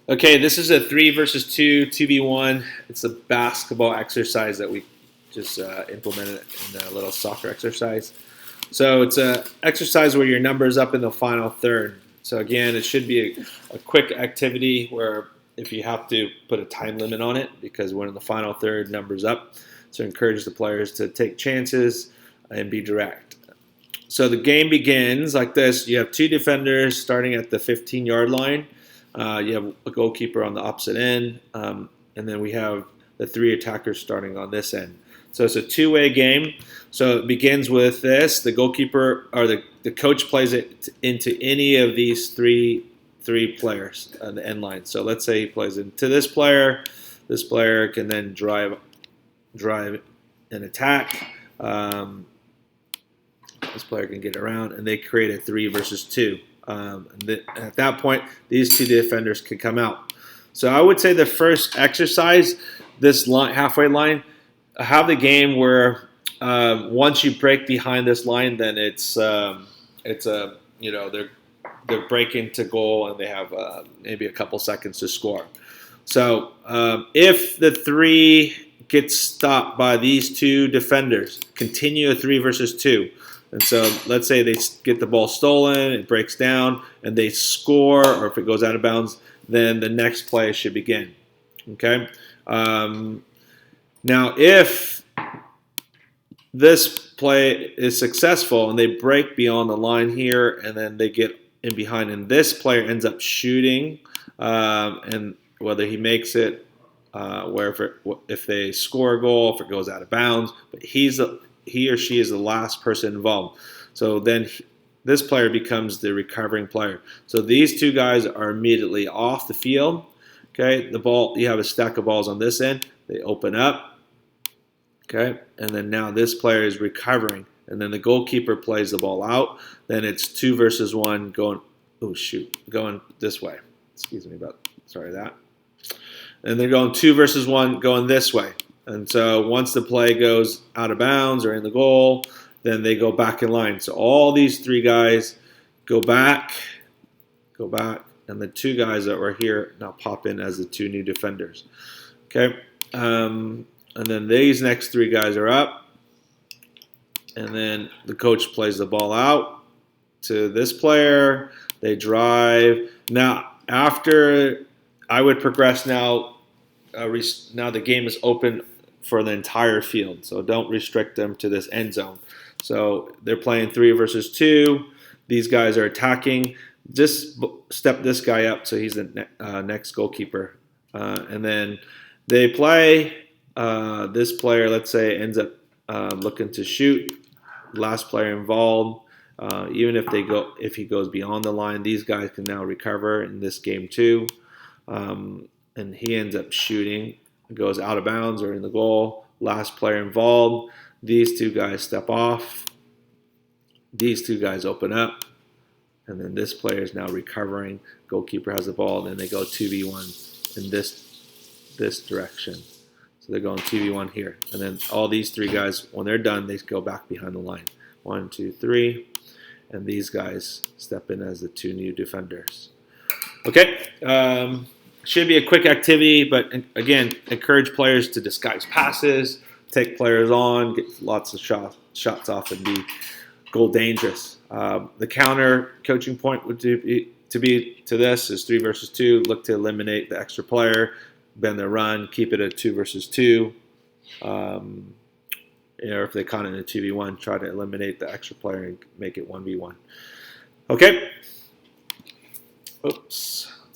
Okay, this is a 3 versus 2, 2v1. It's a basketball exercise that we just implemented in a little soccer exercise. So it's a exercise where your number is up in the final third. So again, it should be a quick activity where if you have to put a time limit on it because we're in the final third, numbers up. So encourage the players to take chances and be direct. So the game begins like this. You have two defenders starting at the 15-yard line. You have a goalkeeper on the opposite end, and then we have the three attackers starting on this end. So it's a two-way game. So it begins with this. The goalkeeper or the coach plays it into any of these three players on the end line. So let's say he plays into this player. This player can then drive and attack. This player can get around, and they create a 3 versus 2. At that point, these two defenders can come out. So I would say the first exercise, this line, halfway line, have the game where once you break behind this line, then it's a they're breaking to goal and they have maybe a couple seconds to score. So if the 3 gets stopped by these two defenders, continue a 3 versus 2. And so let's say they get the ball stolen, it breaks down, and they score, or if it goes out of bounds, then the next play should begin. Okay? Now, if this play is successful and they break beyond the line here, and then they get in behind, and this player ends up shooting, and whether he makes it, if they score a goal, if it goes out of bounds, but he or she is the last person involved. So then this player becomes the recovering player. So these two guys are immediately off the field. Okay, the ball, you have a stack of balls on this end. They open up. Okay, and then now this player is recovering. And then the goalkeeper plays the ball out. Then it's 2 versus 1 going this way. Excuse me about that. And they're going 2 versus 1 going this way. And so once the play goes out of bounds or in the goal, then they go back in line. So all these 3 guys go back, and the 2 guys that were here now pop in as the 2 new defenders. Okay, and then these next 3 guys are up, and then the coach plays the ball out to this player. They drive. Now, after I would progress now. Now the game is open for the entire field, so don't restrict them to this end zone. So they're playing 3 versus 2. These guys are attacking. Just step this guy up so he's the next goalkeeper. And then they play. This player, let's say, ends up looking to shoot. Last player involved. Even if he goes beyond the line, these guys can now recover in this game too. And he ends up shooting. It goes out of bounds or in the goal. Last player involved. These 2 guys step off. These 2 guys open up. And then this player is now recovering. Goalkeeper has the ball. And then they go 2v1 in this direction. So they're going 2v1 here. And then all these 3 guys, when they're done, they go back behind the line. 1, 2, 3. And these guys step in as the 2 new defenders. Okay. Should be a quick activity, but again, encourage players to disguise passes, take players on, get lots of shots off, and be goal dangerous. The counter coaching point would be to this is 3 versus 2. Look to eliminate the extra player, bend their run, keep it at 2 versus 2. If they caught it in a 2v1, try to eliminate the extra player and make it 1v1. Okay. Oops.